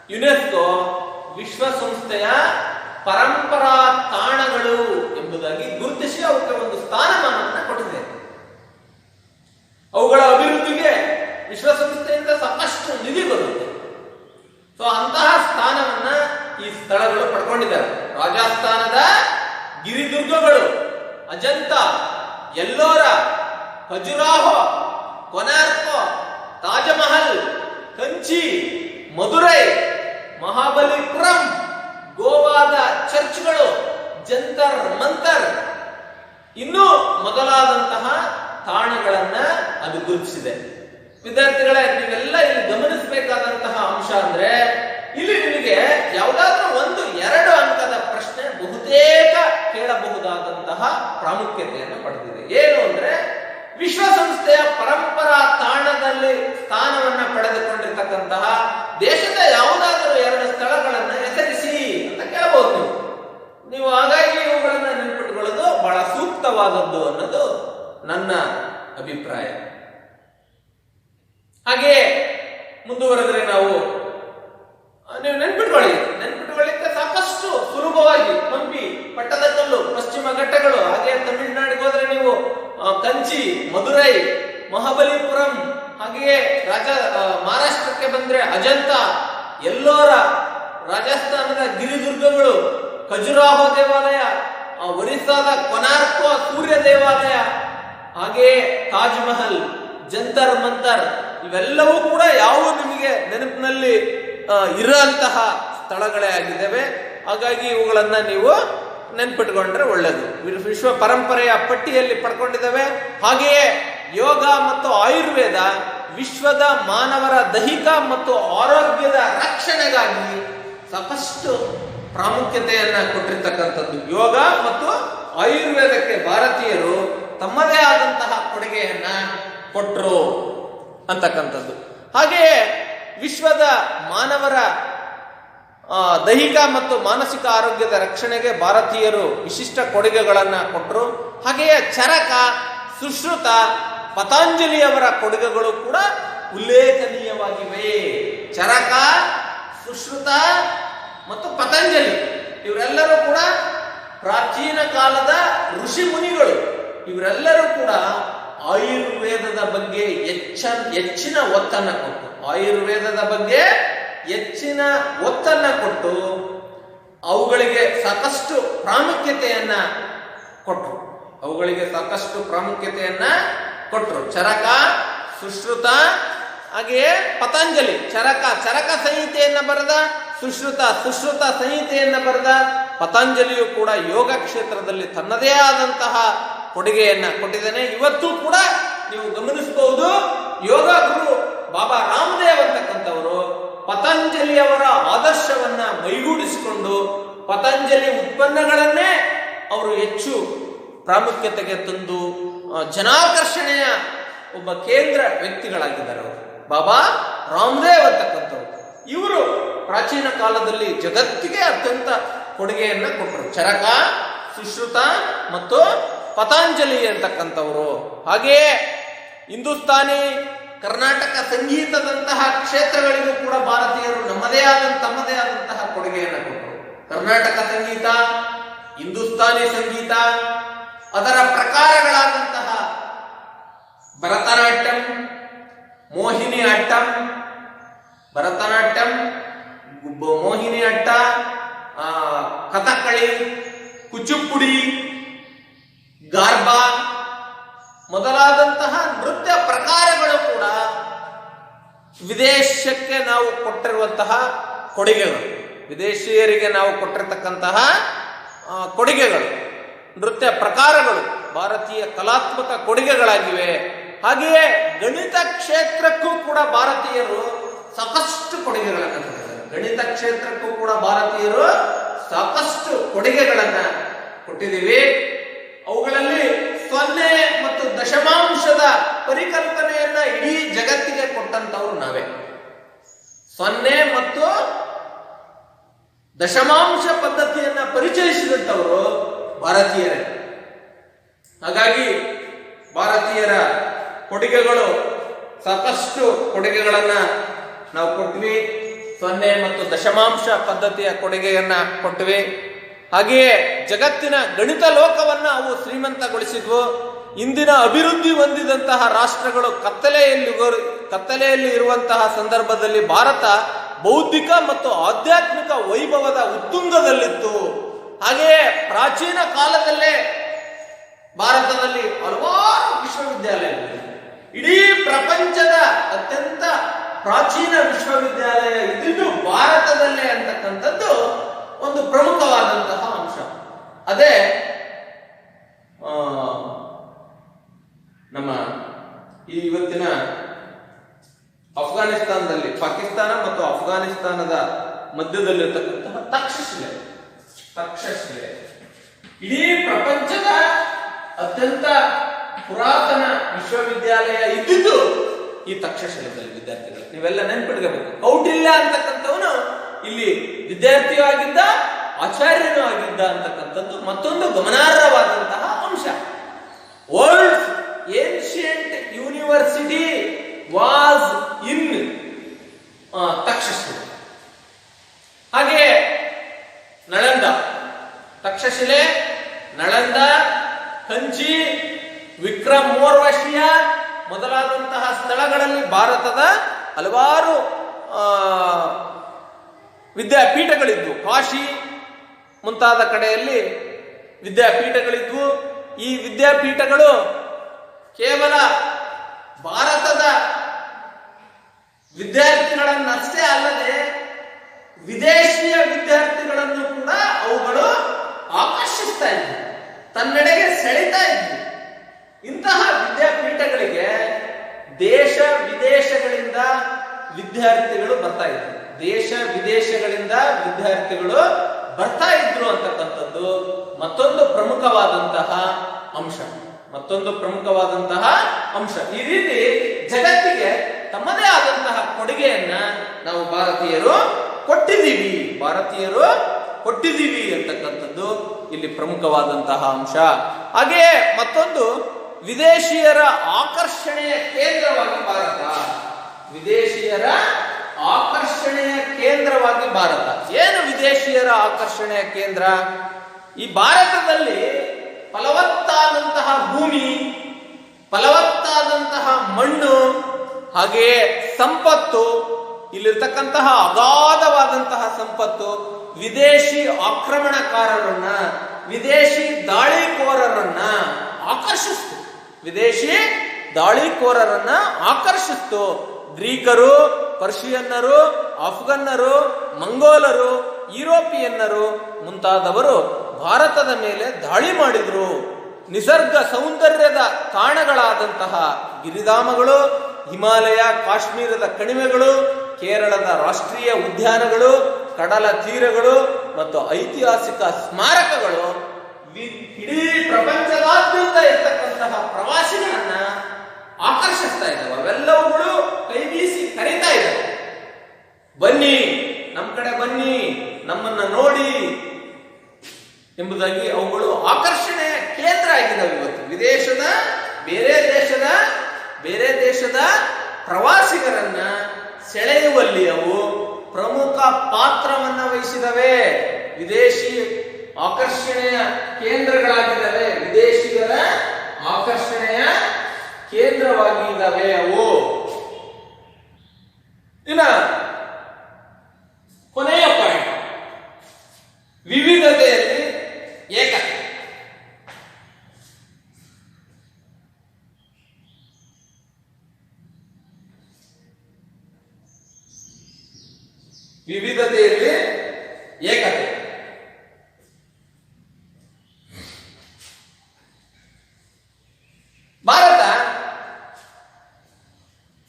ಯುನೆಸ್ಕೋ ವಿಶ್ವಸಂಸ್ಥೆಯ ಪರಂಪರಾ ತಾಣಗಳು ಎಂಬುದಾಗಿ ಗುರುತಿಸಿ ಅವಕ್ಕೆ ಒಂದು ಸ್ಥಾನಮಾನವನ್ನು ಕೊಟ್ಟಿದೆ. ಅವುಗಳ ಅಭಿವೃದ್ಧಿಗೆ ವಿಶ್ವಸಂಸ್ಥೆಯಿಂದ ಸಾಕಷ್ಟು ನಿಧಿ ಬರುತ್ತೆ. ಸೊ ಅಂತಹ ಸ್ಥಾನವನ್ನ ಈ ಸ್ಥಳಗಳು ಪಡ್ಕೊಂಡಿದ್ದಾರೆ. ರಾಜಸ್ಥಾನದ ಗಿರಿದುರ್ಗಗಳು, ಅಜಂತ, ಎಲ್ಲೋರ, ಖಜುರಾಹೋ, ಕೊನಾರ್ಕೋ, ತಾಜಮಹಲ್, ಕಂಚಿ, ಮಧುರೈ, ಮಹಾಬಲಿಪುರಂ, ಗೋವಾದ ಚರ್ಚ್ಗಳು, ಜಂತರ್ ಮಂತರ್, ಇನ್ನೂ ಮೊದಲಾದಂತಹ ತಾಣಗಳನ್ನ ಅದು ಗುರುತಿಸಿದೆ. ವಿದ್ಯಾರ್ಥಿಗಳೇ, ನೀವೆಲ್ಲ ಇಲ್ಲಿ ಗಮನಿಸಬೇಕಾದಂತಹ ಅಂಶ ಅಂದ್ರೆ, ಇಲ್ಲಿ ನಿಮಗೆ ಯಾವುದಾದ್ರೂ 1-2 ಅಂಕದ ಪ್ರಶ್ನೆ ಬಹುತೇಕ ಕೇಳಬಹುದಾದಂತಹ ಪ್ರಾಮುಖ್ಯತೆಯನ್ನು ಪಡೆದಿದೆ. ಏನು ಅಂದ್ರೆ, ವಿಶ್ವಸಂಸ್ಥೆಯ ಪರಂಪರಾ ತಾಣದಲ್ಲಿ ಸ್ಥಾನವನ್ನ ಪಡೆದುಕೊಂಡಿರ್ತಕ್ಕಂತಹ ದೇಶದ ಯಾವುದಾದರೂ 2 ಸ್ಥಳಗಳನ್ನ ಹೆಸರಿಸಿ ಅಂತ ಕೇಳಬಹುದು ನೀವು. ಹಾಗಾಗಿ ಇವುಗಳನ್ನ ನೆನಪಿಟ್ಟುಕೊಳ್ಳೋದು ಬಹಳ ಸೂಕ್ತವಾದದ್ದು ಅನ್ನೋದು ನನ್ನ ಅಭಿಪ್ರಾಯ. ಹಾಗೆಯೇ ಮುಂದುವರೆದ್ರೆ ನೀವು ನೆನಪಿಟ್ಕೊಳ್ಳಿಕ್ಕೆ ಸಾಕಷ್ಟು ಸುಲಭವಾಗಿ ಹಂಪಿ, ಪಟ್ಟದಕಲ್ಲು, ಪಶ್ಚಿಮ ಘಟ್ಟಗಳು, ಹಾಗೆ ತಮಿಳುನಾಡಿಗೆ ಹೋದ್ರೆ ನೀವು ಕಂಚಿ, ಮಧುರೈ, ಮಹಾಬಲಿಪುರಂ, ಹಾಗೆಯೇ ಮಹಾರಾಷ್ಟ್ರಕ್ಕೆ ಬಂದ್ರೆ ಅಜಂತ, ಎಲ್ಲೋರ, ರಾಜಸ್ಥಾನದ ಗಿರಿದುರ್ಗಗಳು, ಖಜುರಾಹೋ ದೇವಾಲಯ, ಒರಿಸ್ಸಾದ ಕೊನಾರ್ಕೋ ಸೂರ್ಯ ದೇವಾಲಯ, ಹಾಗೆಯೇ ತಾಜ್ ಮಹಲ್, ಜಂತರ್ ಮಂತರ್, ಇವೆಲ್ಲವೂ ಕೂಡ ಯಾವುವು ನಿಮಗೆ ನೆನಪಿನಲ್ಲಿ ಇರುವಂತಹ ಸ್ಥಳಗಳೇ ಆಗಿದ್ದಾವೆ. ಹಾಗಾಗಿ ಇವುಗಳನ್ನ ನೀವು ನೆನ್ಪಿಟ್ಕೊಂಡ್ರೆ ಒಳ್ಳೆಯದು. ವಿಶ್ವ ಪರಂಪರೆಯ ಪಟ್ಟಿಯಲ್ಲಿ ಪಡ್ಕೊಂಡಿದ್ದಾವೆ. ಹಾಗೆಯೇ ಯೋಗ ಮತ್ತು ಆಯುರ್ವೇದ ವಿಶ್ವದ ಮಾನವರ ದೈಹಿಕ ಮತ್ತು ಆರೋಗ್ಯದ ರಕ್ಷಣೆಗಾಗಿ ಸಾಕಷ್ಟು ಪ್ರಾಮುಖ್ಯತೆಯನ್ನ ಕೊಟ್ಟಿರ್ತಕ್ಕಂಥದ್ದು. ಯೋಗ ಮತ್ತು ಆಯುರ್ವೇದಕ್ಕೆ ಭಾರತೀಯರು ತಮ್ಮದೇ ಆದಂತಹ ಕೊಡುಗೆಯನ್ನ ಕೊಟ್ಟರು ಅಂತಕ್ಕಂಥದ್ದು. ಹಾಗೆಯೇ ವಿಶ್ವದ ಮಾನವರ ದೈಹಿಕ ಮತ್ತು ಮಾನಸಿಕ ಆರೋಗ್ಯದ ರಕ್ಷಣೆಗೆ ಭಾರತೀಯರು ವಿಶಿಷ್ಟ ಕೊಡುಗೆಗಳನ್ನು ಕೊಟ್ಟರು. ಹಾಗೆಯೇ ಚರಕ, ಸುಶ್ರುತ, ಪತಂಜಲಿಯವರ ಕೊಡುಗೆಗಳು ಕೂಡ ಉಲ್ಲೇಖನೀಯವಾಗಿವೆ. ಚರಕ, ಸುಶ್ರುತ ಮತ್ತು ಪತಂಜಲಿ ಇವರೆಲ್ಲರೂ ಕೂಡ ಪ್ರಾಚೀನ ಕಾಲದ ಋಷಿ ಮುನಿಗಳು. ಇವರೆಲ್ಲರೂ ಕೂಡ ಆಯುರ್ವೇದದ ಬಗ್ಗೆ ಹೆಚ್ಚಿನ ಒತ್ತನ್ನು ಕೊಟ್ಟು ಅವುಗಳಿಗೆ ಸಾಕಷ್ಟು ಪ್ರಾಮುಖ್ಯತೆಯನ್ನ ಕೊಟ್ಟರು. ಚರಕ, ಸುಶ್ರುತ, ಹಾಗೆಯೇ ಪತಂಜಲಿ ಚರಕ ಸಂಹಿತೆಯನ್ನ ಬರೆದ, ಸುಶ್ರುತ ಸಂಹಿತೆಯನ್ನ ಬರೆದ. ಪತಂಜಲಿಯು ಕೂಡ ಯೋಗ ಕ್ಷೇತ್ರದಲ್ಲಿ ತನ್ನದೇ ಆದಂತಹ ಕೊಡುಗೆಯನ್ನ ಕೊಟ್ಟಿದ್ದಾನೆ. ಇವತ್ತು ಕೂಡ ನೀವು ಗಮನಿಸಬಹುದು, ಯೋಗ ಗುರು ಬಾಬಾ ರಾಮದೇವ್ ಅಂತಕ್ಕಂಥವರು ಪತಂಜಲಿಯವರ ಆದರ್ಶವನ್ನ ಮೈಗೂಡಿಸಿಕೊಂಡು ಪತಂಜಲಿ ಉತ್ಪನ್ನಗಳನ್ನೇ ಅವರು ಹೆಚ್ಚು ಪ್ರಾಮುಖ್ಯತೆಗೆ ತಂದು ಜನಾಕರ್ಷಣೆಯ ಒಬ್ಬ ಕೇಂದ್ರ ವ್ಯಕ್ತಿಗಳಾಗಿದ್ದಾರೆ. ಅವರು ಬಾಬಾ ರಾಮದೇವ್ ಅಂತಕ್ಕಂಥವ್ರು. ಇವರು ಪ್ರಾಚೀನ ಕಾಲದಲ್ಲಿ ಜಗತ್ತಿಗೆ ಅತ್ಯಂತ ಕೊಡುಗೆಯನ್ನ ಕೊಟ್ಟರು. ಚರಕ, ಸುಶ್ರುತ ಮತ್ತು ಪತಂಜಲಿ ಅಂತಕ್ಕಂಥವರು. ಹಾಗೆಯೇ ಹಿಂದೂಸ್ತಾನಿ, ಕರ್ನಾಟಕ ಸಂಗೀತದಂತಹ ಕ್ಷೇತ್ರಗಳಿಗೂ ಕೂಡ ಭಾರತೀಯರು ತಮ್ಮದೇ ಆದಂತಹ ಕೊಡುಗೆಯನ್ನು ಕೊಟ್ಟರು. ಕರ್ನಾಟಕ ಸಂಗೀತ, ಹಿಂದೂಸ್ತಾನಿ ಸಂಗೀತ, ಅದರ ಪ್ರಕಾರಗಳಾದಂತಹ ಭರತನಾಟ್ಯಂ, ಮೋಹಿನಿ ಅಟ್ಟ, ಕಥಕ್ಕಳಿ, ಕುಚುಪುಡಿ, ಗಾರ್ಬಾ ಮೊದಲಾದಂತಹ ನೃತ್ಯ ಪ್ರಕಾರಗಳು ಕೂಡ ವಿದೇಶಕ್ಕೆ ನಾವು ಕೊಟ್ಟಿರುವಂತಹ ಕೊಡುಗೆಗಳು, ವಿದೇಶಿಯರಿಗೆ ನಾವು ಕೊಟ್ಟಿರ್ತಕ್ಕಂತಹ ಕೊಡುಗೆಗಳು, ನೃತ್ಯ ಪ್ರಕಾರಗಳು ಭಾರತೀಯ ಕಲಾತ್ಮಕ ಕೊಡುಗೆಗಳಾಗಿವೆ. ಹಾಗೆಯೇ ಗಣಿತ ಕ್ಷೇತ್ರಕ್ಕೂ ಕೂಡ ಭಾರತೀಯರು ಸಾಕಷ್ಟು ಕೊಡುಗೆಗಳನ್ನು ಕೊಟ್ಟಿದ್ದೀವಿ. ಅವುಗಳಲ್ಲಿ 0 ಮತ್ತು ದಶಮಾಂಶದ ಪರಿಕಲ್ಪನೆಯನ್ನ ಇಡೀ ಜಗತ್ತಿಗೆ ಕೊಟ್ಟಂತವ್ರು ನಾವೇ. 0 ಮತ್ತು ದಶಮಾಂಶ ಪದ್ಧತಿಯನ್ನ ಪರಿಚಯಿಸಿದಂತವರು ಭಾರತೀಯರೇ. ಹಾಗಾಗಿ ಭಾರತೀಯರ ಕೊಡುಗೆಗಳು, ಸಾಕಷ್ಟು ಕೊಡುಗೆಗಳನ್ನ ನಾವು ಕೊಟ್ವಿ. 0 ಮತ್ತು ದಶಮಾಂಶ ಪದ್ಧತಿಯ ಕೊಡುಗೆಯನ್ನ ಕೊಟ್ವಿ. ಹಾಗೆಯೇ ಜಗತ್ತಿನ ಗಣಿತ ಲೋಕವನ್ನ ಅವು ಶ್ರೀಮಂತಗೊಳಿಸಿದ್ವು. ಇಂದಿನ ಅಭಿವೃದ್ಧಿ ಹೊಂದಿದಂತಹ ರಾಷ್ಟ್ರಗಳು ಕತ್ತಲೆಯಲ್ಲಿ ಇರುವಂತಹ ಸಂದರ್ಭದಲ್ಲಿ ಭಾರತ ಬೌದ್ಧಿಕ ಮತ್ತು ಆಧ್ಯಾತ್ಮಿಕ ವೈಭವದ ಉತ್ತುಂಗದಲ್ಲಿತ್ತು. ಹಾಗೆಯೇ ಪ್ರಾಚೀನ ಕಾಲದಲ್ಲೇ ಭಾರತದಲ್ಲಿ ಹಲವಾರು ವಿಶ್ವವಿದ್ಯಾಲಯಗಳು, ಇಡೀ ಪ್ರಪಂಚದ ಅತ್ಯಂತ ಪ್ರಾಚೀನ ವಿಶ್ವವಿದ್ಯಾಲಯ ಇದ್ದಿದ್ದು ಭಾರತದಲ್ಲೇ ಅಂತಕ್ಕಂಥದ್ದು ಒಂದು ಪ್ರಮುಖವಾದಂತಹ ಅಂಶ. ಅದೇ ನಮ್ಮ ಈ ಇವತ್ತಿನ ಅಫ್ಘಾನಿಸ್ತಾನದಲ್ಲಿ, ಪಾಕಿಸ್ತಾನ ಮತ್ತು ಅಫ್ಘಾನಿಸ್ತಾನದ ಮಧ್ಯದಲ್ಲಿರ್ತಕ್ಕಂತಹ ತಕ್ಷಶಿಲೆ ಇಡೀ ಪ್ರಪಂಚದ ಅತ್ಯಂತ ಪುರಾತನ ವಿಶ್ವವಿದ್ಯಾಲಯ ಇದ್ದಿದ್ದು ಈ ತಕ್ಷಶಿಲೆಯಲ್ಲಿ. ವಿದ್ಯಾರ್ಥಿಗಳು ನೀವೆಲ್ಲ ನೆನ್ಪಿಡ್ಕೋಬೇಕು. ಕೌಟಿಲ್ಯ ಅಂತಕ್ಕಂಥವನು ಇಲ್ಲಿ ವಿದ್ಯಾರ್ಥಿಯೂ ಆಗಿದ್ದ, ಆಚಾರ್ಯನೂ ಆಗಿದ್ದ ಅಂತಕ್ಕಂಥದ್ದು ಮತ್ತೊಂದು ಗಮನಾರ್ಹವಾದಂತಹ ಅಂಶ. World ancient university was in Takshashila. ಹಾಗೆ ನಳಂದ, ತಕ್ಷಶಿಲೆ, ನಳಂದ, ಕಂಚಿ, ವಿಕ್ರಮ್ ಮೋರ್ವಶಿಯ ಮೊದಲಾದಂತಹ ಸ್ಥಳಗಳಲ್ಲಿ ಭಾರತದ ಹಲವಾರು ವಿದ್ಯಾಪೀಠಗಳಿದ್ವು. ಕಾಶಿ ಮುಂತಾದ ಕಡೆಯಲ್ಲಿ ವಿದ್ಯಾಪೀಠಗಳಿದ್ವು. ಈ ವಿದ್ಯಾಪೀಠಗಳು ಕೇವಲ ಭಾರತದ ವಿದ್ಯಾರ್ಥಿಗಳನ್ನಷ್ಟೇ ಅಲ್ಲದೆ ವಿದೇಶಿಯ ವಿದ್ಯಾರ್ಥಿಗಳನ್ನು ಕೂಡ ಅವುಗಳು ಆಕರ್ಷಿಸ್ತಾ ಇದ್ವು, ತನ್ನೆಡೆಗೆ ಸೆಳೆತಾ ಇದ್ವು. ಇಂತಹ ವಿದ್ಯಾಪೀಠಗಳಿಗೆ ದೇಶ ವಿದೇಶಗಳಿಂದ ವಿದ್ಯಾರ್ಥಿಗಳು ಬರ್ತಾ ಇದ್ರು. ದೇಶ ವಿದೇಶಗಳಿಂದ ವಿದ್ಯಾರ್ಥಿಗಳು ಬರ್ತಾ ಇದ್ರು ಅಂತಕ್ಕಂಥದ್ದು ಮತ್ತೊಂದು ಪ್ರಮುಖವಾದಂತಹ ಅಂಶ. ಈ ರೀತಿ ಜಗತ್ತಿಗೆ ತಮ್ಮದೇ ಆದಂತಹ ಕೊಡುಗೆಯನ್ನ ನಾವು ಭಾರತೀಯರು ಕೊಟ್ಟಿದ್ದೀವಿ ಅಂತಕ್ಕಂಥದ್ದು ಇಲ್ಲಿ ಪ್ರಮುಖವಾದಂತಹ ಅಂಶ. ಹಾಗೆಯೇ ಮತ್ತೊಂದು, ವಿದೇಶಿಯರ ಆಕರ್ಷಣೆಯ ಕೇಂದ್ರವಾಗಿ ಭಾರತ. ಏನು ವಿದೇಶಿಯರ ಆಕರ್ಷಣೆಯ ಕೇಂದ್ರ? ಈ ಭಾರತದಲ್ಲಿ ಫಲವತ್ತಾದಂತಹ ಭೂಮಿ, ಫಲವತ್ತಾದಂತಹ ಮಣ್ಣು, ಹಾಗೆಯೇ ಸಂಪತ್ತು, ಇಲ್ಲಿರ್ತಕ್ಕಂತಹ ಅಗಾಧವಾದಂತಹ ಸಂಪತ್ತು ವಿದೇಶಿ ಆಕ್ರಮಣಕಾರರನ್ನ, ವಿದೇಶಿ ದಾಳಿಕೋರರನ್ನ ಆಕರ್ಷಿಸ್ತು. ಗ್ರೀಕರು, ಪರ್ಷಿಯನ್ನರು, ಅಫ್ಘನ್ನರು, ಮಂಗೋಲರು, ಯುರೋಪಿಯನ್ನರು ಮುಂತಾದವರು ಭಾರತದ ಮೇಲೆ ದಾಳಿ ಮಾಡಿದ್ರು. ನಿಸರ್ಗ ಸೌಂದರ್ಯದ ತಾಣಗಳಾದಂತಹ ಗಿರಿಧಾಮಗಳು, ಹಿಮಾಲಯ, ಕಾಶ್ಮೀರದ ಕಣಿವೆಗಳು, ಕೇರಳದ ರಾಷ್ಟ್ರೀಯ ಉದ್ಯಾನಗಳು, ಕಡಲ ತೀರಗಳು ಮತ್ತು ಐತಿಹಾಸಿಕ ಸ್ಮಾರಕಗಳು ಇಡೀ ಪ್ರಪಂಚದಾದ್ಯಂತ ಇರ್ತಕ್ಕಂತಹ ಪ್ರವಾಸಿಗರನ್ನ ಆಕರ್ಷಿಸ್ತಾ ಇದ್ದಾವೆ. ಅವೆಲ್ಲವುಗಳು ಕೈ ಬೀಸಿ ಕರೀತಾ ಇದ್ದಾವೆ, ಬನ್ನಿ ನಮ್ಮ ಕಡೆ, ಬನ್ನಿ ನಮ್ಮನ್ನ ನೋಡಿ ಎಂಬುದಾಗಿ ಅವುಗಳು ಆಕರ್ಷಣೆಯ ಕೇಂದ್ರ ಆಗಿದ್ದಾವೆ. ಇವತ್ತು ಬೇರೆ ದೇಶದ ಪ್ರವಾಸಿಗರನ್ನ ಸೆಳೆಯುವಲ್ಲಿ ಅವು ಪ್ರಮುಖ ಪಾತ್ರವನ್ನ ವಹಿಸಿದವೆ. ವಿದೇಶಿ ಆಕರ್ಷಣೆಯ ಕೇಂದ್ರಗಳಾಗಿದ್ದಾವೆ, ವಿದೇಶಿಗರ ಆಕರ್ಷಣೆಯ ಕೇಂದ್ರವಾಗಿದ್ದಾವೆ ಅವು. ಇನ್ನ ಕೊನೆಯ ಪಾಯಿಂಟ್, ವಿವಿಧತೆಯಲ್ಲಿ ಏಕತೆ. ವಿವಿಧತೆಯಲ್ಲಿ ಏಕತೆ. ಭಾರತ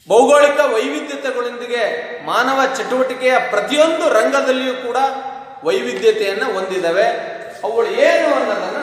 ಭೌಗೋಳಿಕ ವೈವಿಧ್ಯತೆಗಳೊಂದಿಗೆ ಮಾನವ ಚಟುವಟಿಕೆಯ ಪ್ರತಿಯೊಂದು ರಂಗದಲ್ಲಿಯೂ ಕೂಡ ವೈವಿಧ್ಯತೆಯನ್ನು ಹೊಂದಿದವೆ. ಅವುಗಳು ಏನು ಅನ್ನೋದನ್ನು